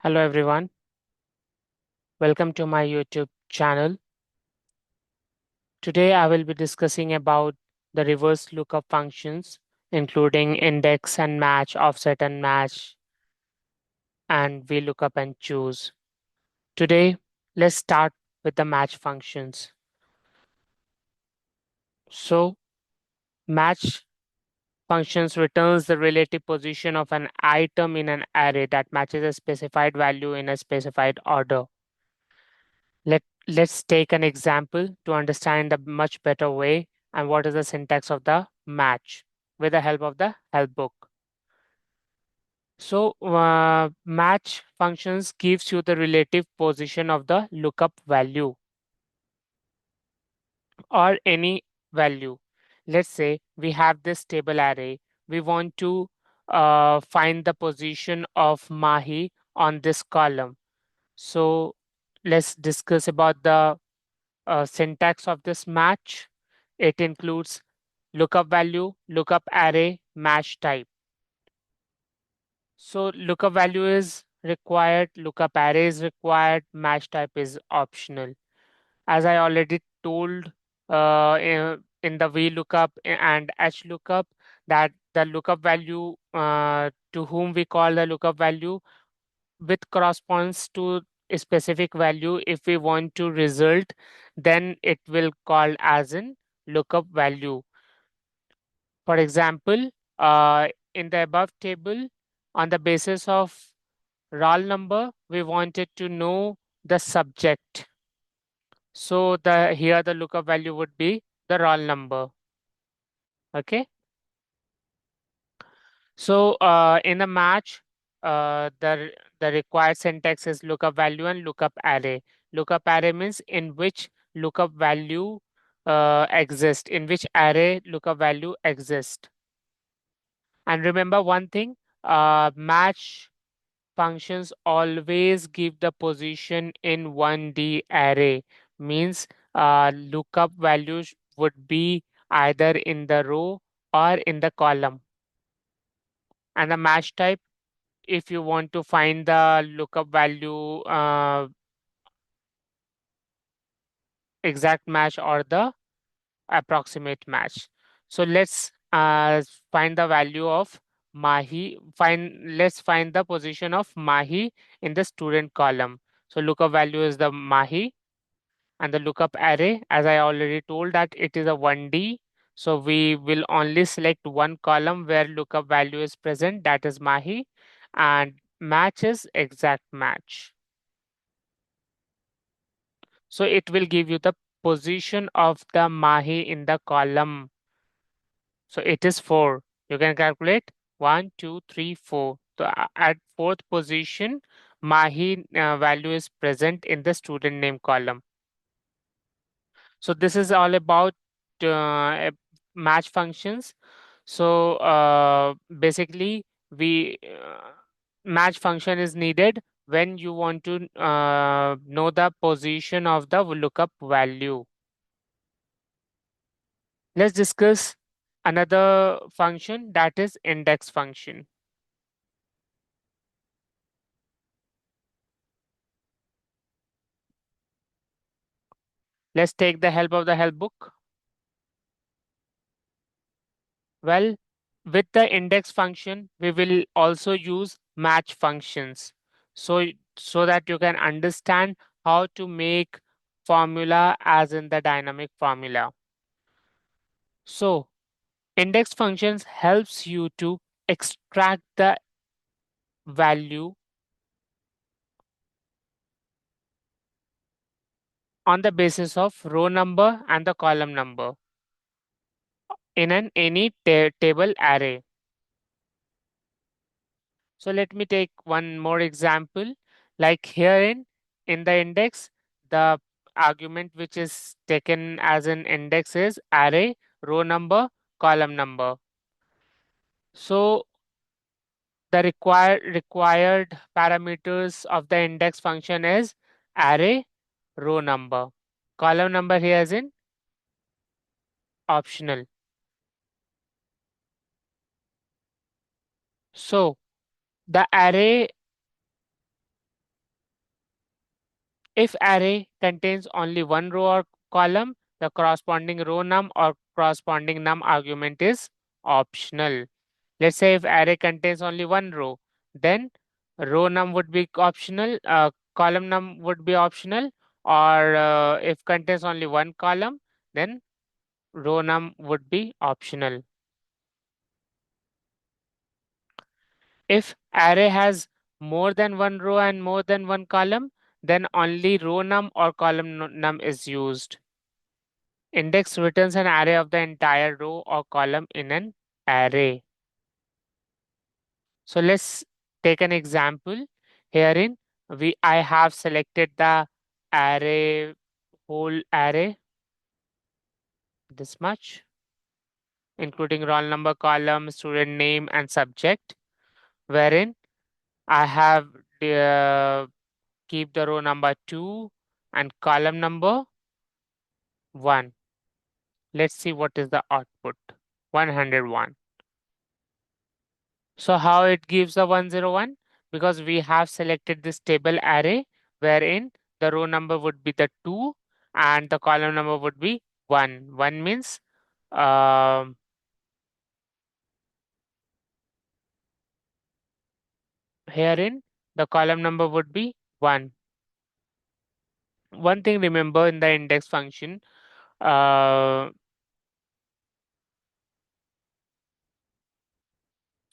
Hello everyone, welcome to my YouTube channel. Today I will be discussing about the reverse lookup functions, including index and match, offset and match, and VLOOKUP and choose. Today, let's start with the match functions. So, match functions returns the relative position of an item in an array that matches a specified value in a specified order. Let's take an example to understand a much better way and what is the syntax of the match with the help of the help book. So match functions gives you the relative position of the lookup value or any value. Let's say we have this table array. We want to find the position of Mahi on this column. So let's discuss about the syntax of this match. It includes lookup value, lookup array, match type. So lookup value is required, lookup array is required, match type is optional. As I already told in the VLOOKUP and HLOOKUP that the lookup value to whom we call the lookup value with corresponds to a specific value. If we want to result, then it will call as in lookup value. For example, in the above table, on the basis of roll number, we wanted to know the subject. So the here the lookup value would be the roll number. Okay. So in a match, the required syntax is lookup value and lookup array. Lookup array means in which lookup value exists, in which array lookup value exists. And remember one thing, match functions always give the position in 1D array. Means lookup values would be either in the row or in the column. And the match type, if you want to find the lookup value exact match or the approximate match. So let's find the value of Mahi. Let's find the position of Mahi in the student column. So lookup value is the Mahi and the lookup array, as I already told that it is a 1D. So we will only select one column where lookup value is present, that is Mahi, and match is exact match. So it will give you the position of the Mahi in the column. So it is 4. You can calculate 1, 2, 3, 4. So at fourth position, Mahi value is present in the student name column. So this is all about match functions. So basically, we match function is needed when you want to know the position of the lookup value. Let's discuss another function, that is index function. Let's take the help of the help book. Well, with the index function, we will also use match functions. So that you can understand how to make formula as in the dynamic formula. So index functions helps you to extract the value on the basis of row number and the column number in an any table array. So let me take one more example. Like herein in the index, the argument which is taken as an index is array, row number, column number. So the required parameters of the index function is array, row number. Column number here is in optional. So the array If array contains only one row or column, the corresponding row num or corresponding num argument is optional. Let's say if array contains only one row, then row num would be optional, column num would be optional, or if contains only one column, then row num would be optional. If array has more than one row and more than one column, then only row num or column num is used. Index returns an array of the entire row or column in an array. So let's take an example. Herein, I have selected the array, whole array, this much, including roll number, column, student name, and subject, wherein I have uh, keep the row number 2 and column number 1. Let's see what is the output. 101. So how it gives the 101? Because we have selected this table array wherein the row number would be the 2 and the column number would be 1. 1 means um, herein the column number would be 1. One thing remember in the index function, uh,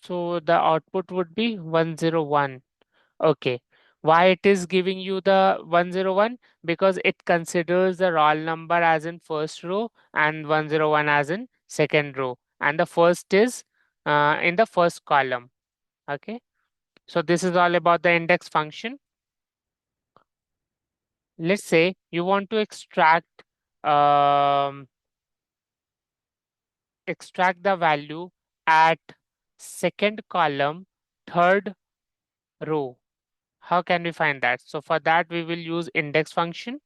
so the output would be 101. Okay. Why it is giving you the 101? Because it considers the roll number as in first row and 101 as in second row. And the first is in the first column. Okay. So this is all about the index function. Let's say you want to um, extract the value at second column, third row. How can we find that? So for that, we will use index function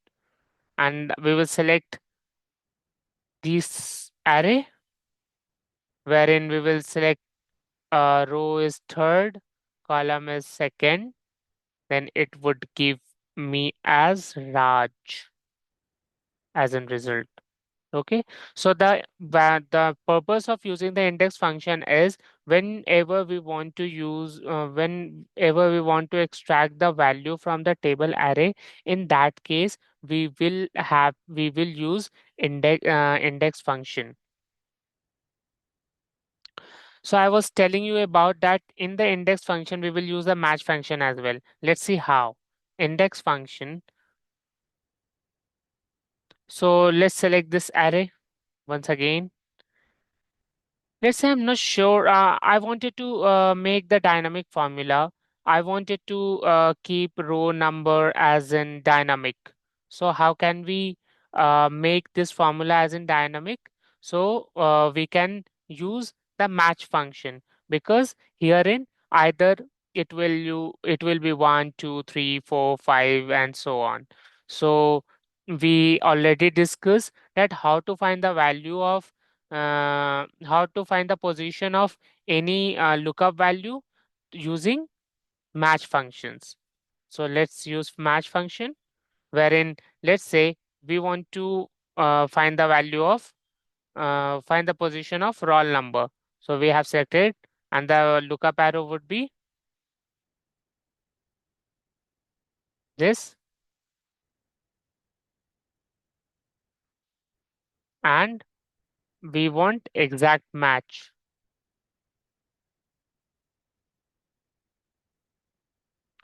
and we will select this array wherein we will select row is third, column is second, then it would give me as Raj as in result. Okay, so the purpose of using the index function is whenever we want to whenever we want to extract the value from the table array, in that case we will use index function. So I was telling you about that in the index function, we will use the match function as well. Let's see how. Index function. So let's select this array once again. Let's say I'm not sure. I wanted to make the dynamic formula. I wanted to keep row number as in dynamic. So how can we make this formula as in dynamic? So we can use the match function because herein either it will be 1, 2, 3, 4, 5 and so on. So we already discussed that how to find the position of any lookup value using match functions. So let's use match function wherein let's say we want to find the value of find the position of roll number. So we have selected and the lookup arrow would be this and we want exact match.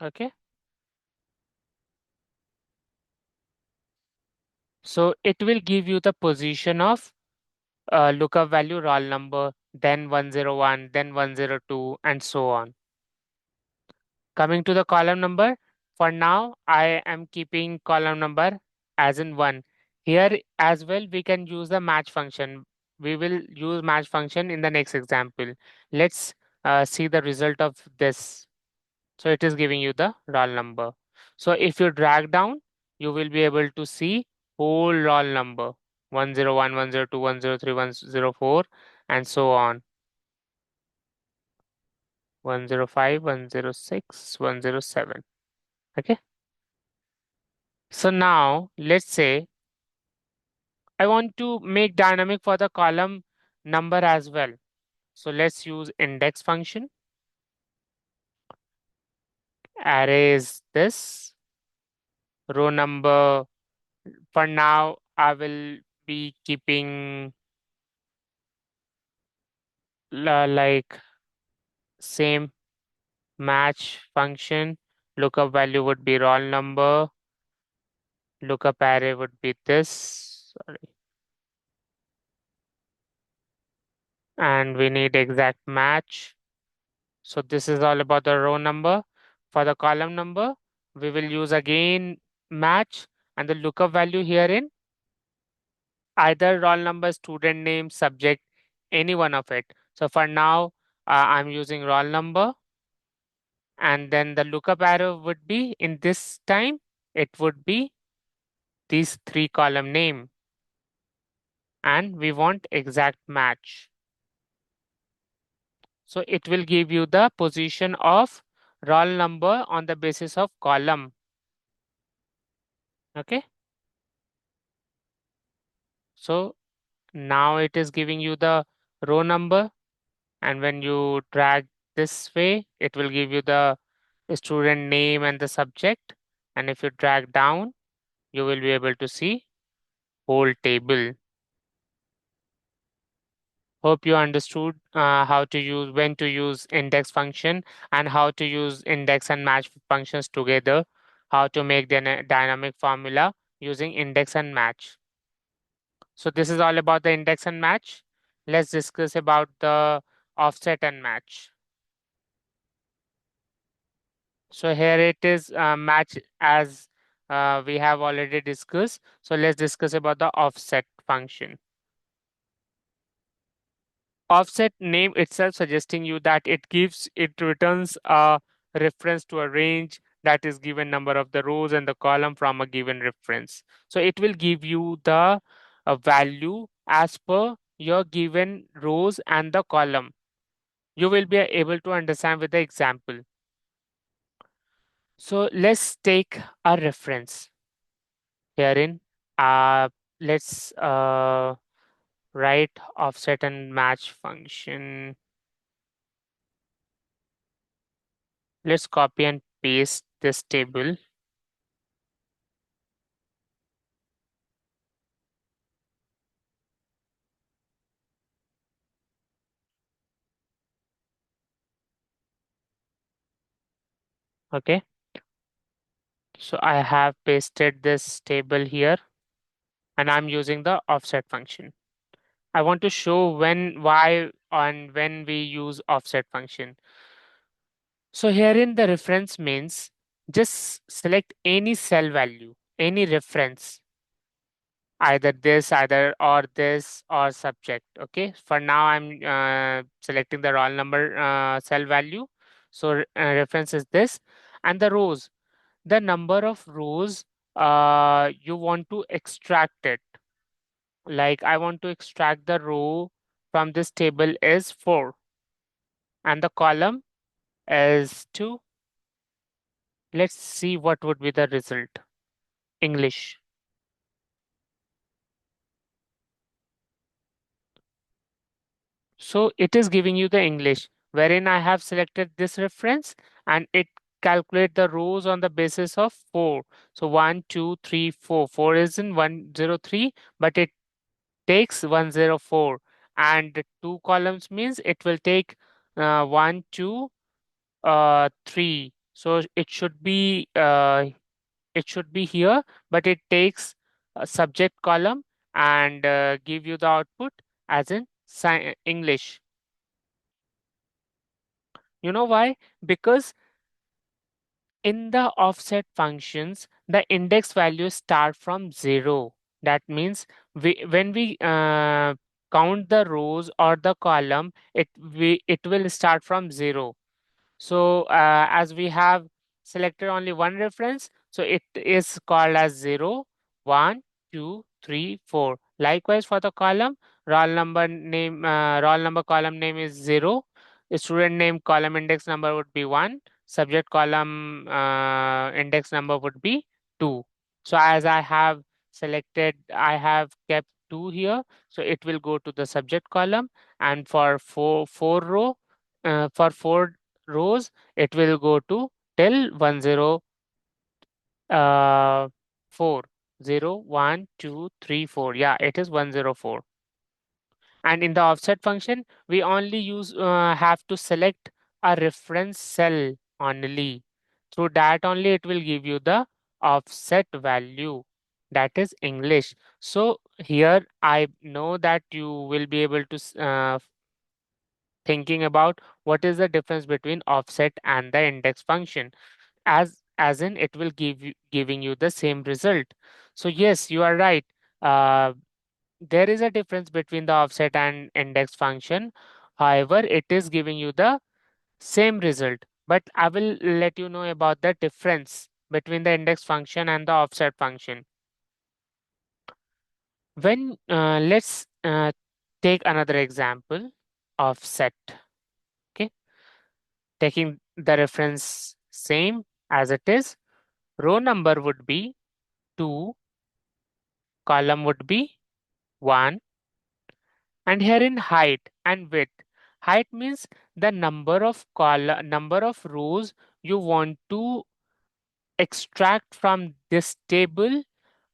Okay. So it will give you the position of lookup value roll number, then 101, then 102, and so on. Coming to the column number, for now, I am keeping column number as in 1. Here as well, we can use the match function. We will use match function in the next example. Let's see the result of this. So it is giving you the roll number. So if you drag down, you will be able to see whole roll number 101, 102, 103, 104, and so on. 105, 106, 107. Okay. So now let's say I want to make dynamic for the column number as well. So let's use index function. Array is this. Row number, for now, I will be keeping like same match function. Lookup value would be roll number. Lookup array would be this. Sorry. And we need exact match. So this is all about the row number. For the column number, we will use again match and the lookup value herein, either roll number, student name, subject, any one of it. So for now, I'm using roll number, and then the lookup arrow would be in this time, it would be these three column name, and we want exact match. So it will give you the position of roll number on the basis of column. Okay. So now it is giving you the row number, and when you drag this way, it will give you the student name and the subject. And if you drag down, you will be able to see whole table. Hope you understood how to use, when to use index function and how to use index and match functions together, how to make the dynamic formula using index and match. So this is all about the index and match. Let's discuss about the offset and match. So here it is match as we have already discussed. So let's discuss about the offset function. Offset name itself suggesting you that it returns a reference to a range that is given number of the rows and the column from a given reference. So it will give you the value as per your given rows and the column. You will be able to understand with the example. So let's take a reference herein. Let's write offset and match function. Let's copy and paste this table. Okay. So I have pasted this table here and I'm using the offset function. I want to show when, why, and when we use offset function. So herein the reference means just select any cell value, any reference, either this, either or this or subject. Okay. For now, I'm selecting the roll number cell value. So reference is this, and the rows, the number of rows you want to extract it. Like I want to extract the row from this table is 4 and the column is 2. Let's see what would be the result. English. So it is giving you the English wherein I have selected this reference and it calculate the rows on the basis of 4. So 1, 2, 3, 4. 4 is in 103, but it takes 104, and the two columns means it will take 1, 2, 3. So it should be here, but it takes a subject column and give you the output as in English. You know why? Because in the offset functions, the index values start from 0. That means when we count the rows or the column, it will start from 0. So as we have selected only one reference, so it is called as 0, 1, 2, 3, 4. Likewise for the column, roll number column name is 0. Student name column index number would be 1. Subject column index number would be 2. So as I have selected, I have kept 2 here, so it will go to the subject column, and for for 4 rows, it will go to till 10 4 0 1 2 3 4. Yeah, it is 104. And in the offset function, we only have to select a reference cell only. Through that only it will give you the offset value, that is English. So here I know that you will be able to thinking about what is the difference between offset and the index function, as in it will giving you the same result. So yes, you are right. uh, there is a difference between the offset and index function. However, it is giving you the same result. But I will let you know about the difference between the index function and the offset function. When let's take another example of set. Okay, taking the reference same as it is, row number would be 2, column would be 1, and here in height and width. Height means the number of rows you want to extract from this table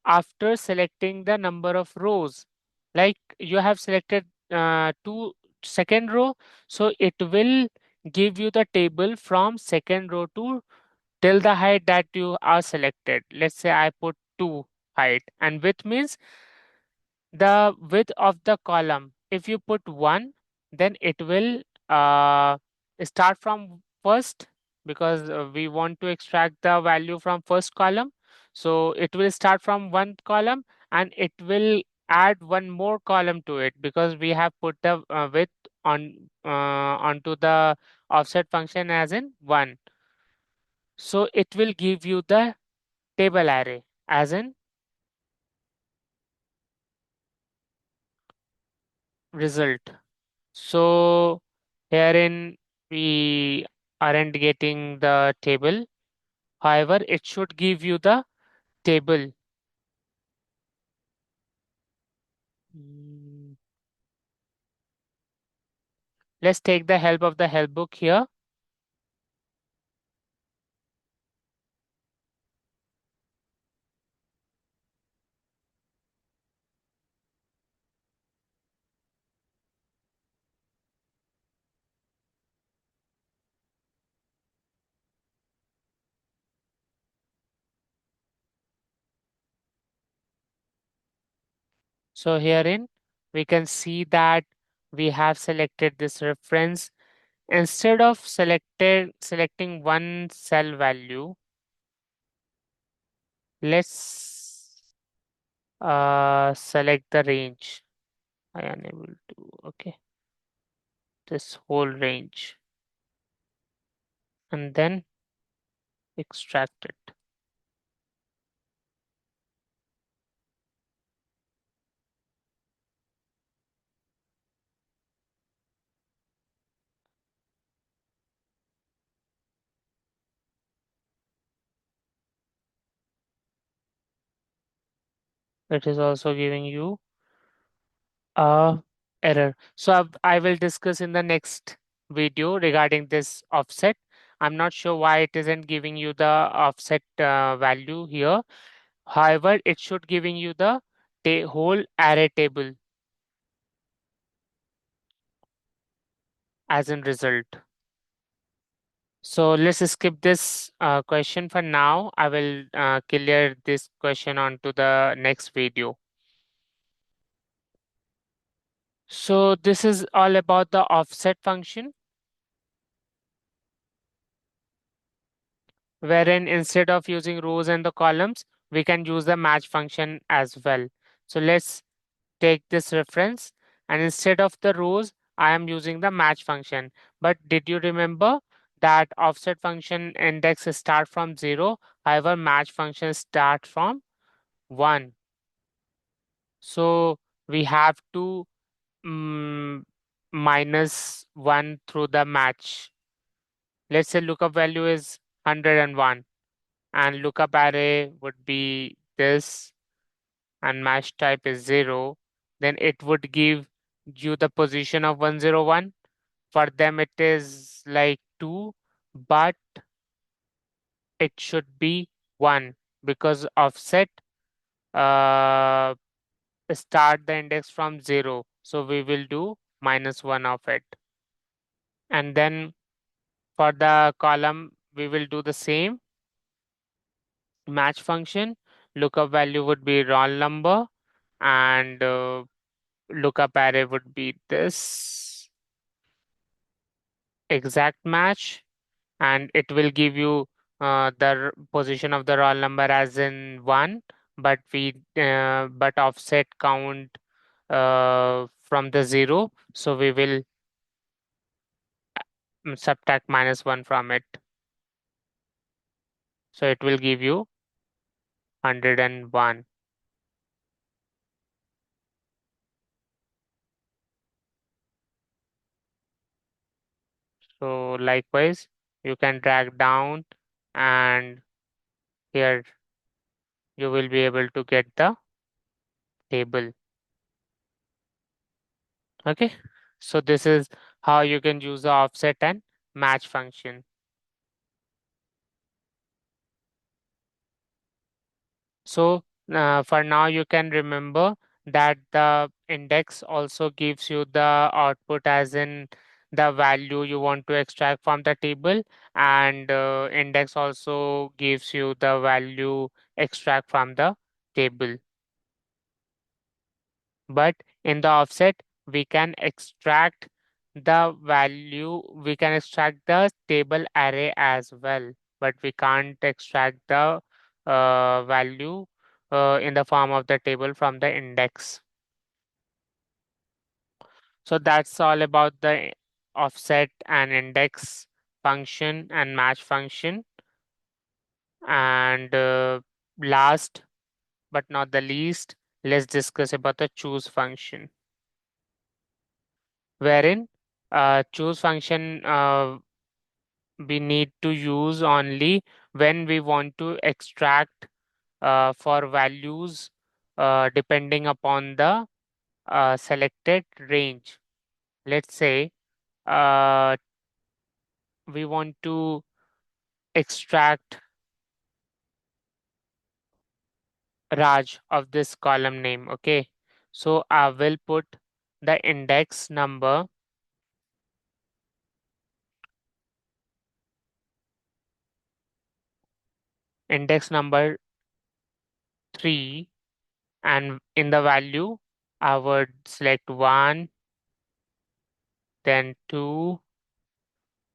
after selecting the number of rows. Like you have selected two second row, so it will give you the table from second row to till the height that you are selected. Let's say I put 2 height, and width means the width of the column. If you put 1, then it will start from first, because we want to extract the value from first column. So it will start from one column, and it will add one more column to it, because we have put the width onto the offset function as in 1. So it will give you the table array as in result. So herein we aren't getting the table. However, it should give you the table. Mm, Let's take the help of the help book here. So herein we can see that we have selected this reference. Instead of selecting one cell value, let's select the range. I unable to, okay, this whole range, and then extract it. It is also giving you a error. So I will discuss in the next video regarding this offset. I'm not sure why it isn't giving you the offset value here. However, it should giving you the whole array table as in result. So let's skip this question for now. I will clear this question on to the next video. So this is all about the offset function, wherein instead of using rows and the columns, we can use the match function as well. So let's take this reference, and instead of the rows, I am using the match function. But did you remember that offset function index start from 0, however match function start from 1. So we have to minus 1 through the match. Let's say lookup value is 101, and lookup array would be this and match type is 0, then it would give you the position of 101. For them, it is like 2, but it should be 1 because offset uh, start the index from 0. So we will do -1 of it. And then for the column, we will do the same match function. Lookup value would be roll number, and lookup array would be this exact match, and it will give you the position of the roll number as in 1, but offset count from the 0, so we will subtract -1 from it, so it will give you 101. So likewise, you can drag down, and here you will be able to get the table. Okay, so this is how you can use the offset and match function. So for now, you can remember that the index also gives you the output as in the value you want to extract from the table, and index also gives you the value extract from the table. But in the offset, we can extract we can extract the table array as well, but we can't extract the value in the form of the table from the index. So that's all about the offset and index function and match function. And last but not the least, let's discuss about the choose function, wherein choose function we need to use only when we want to extract for values depending upon the selected range. Let's say uh, we want to extract Raj of this column name. Okay, so I will put the index number 3, and in the value I would select 1, then 2,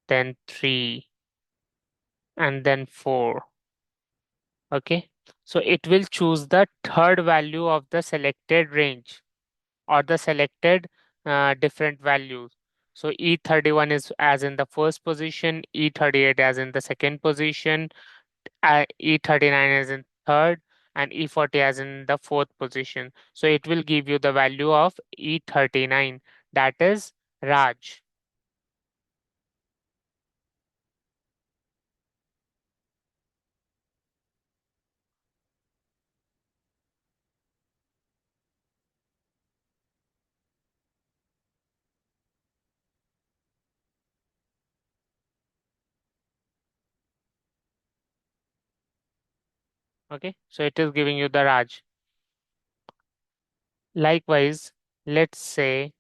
then 3, and then 4. Okay, so it will choose the third value of the selected range or the selected different values. So E31 is as in the first position, E38 as in the second position, E39 as in third, and E40 as in the fourth position. So it will give you the value of E39, that is Raj. Okay, so it is giving you the Raj. Likewise, let's say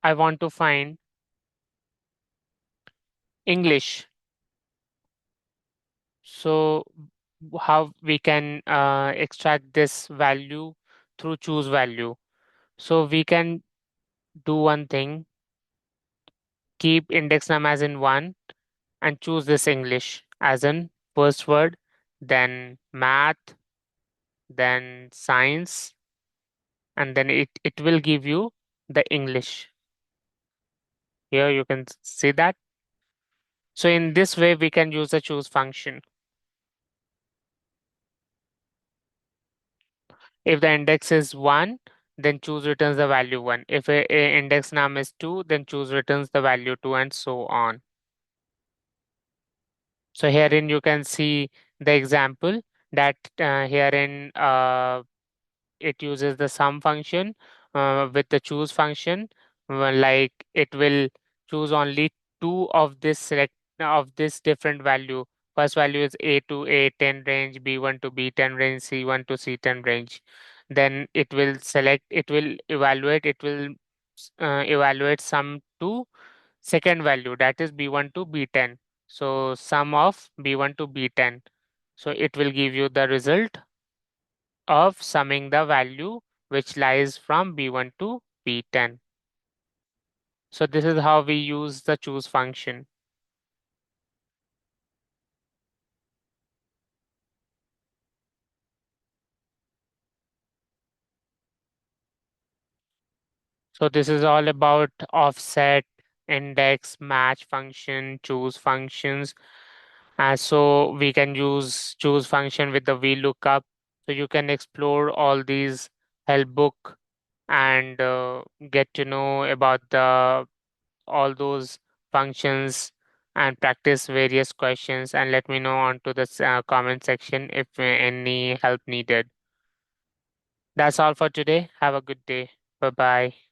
I want to find English. So how we can extract this value through choose value? So we can do one thing, keep index num as in 1 and choose this English as in first word, then math, then science, and then it will give you the English. Here you can see that. So in this way, we can use the choose function. If the index is 1, then choose returns the value 1. If a index num is 2, then choose returns the value 2, and so on. So herein you can see the example. that herein it uses the sum function with the choose function. Like it will choose only two of this select of this different value. First value is A to A10 range, B1 to B10 range, C1 to C10 range. Then it will select, it will evaluate, it will evaluate sum to second value, that is B1 to B10. So sum of B1 to B10. So it will give you the result of summing the value which lies from B1 to B10. So this is how we use the choose function. So this is all about offset, index, match function, choose functions. So we can use choose function with the VLOOKUP. So you can explore all these help book and get to know about the all those functions and practice various questions, and let me know onto the comment section if any help needed. That's all for today. Have a good day. Bye bye.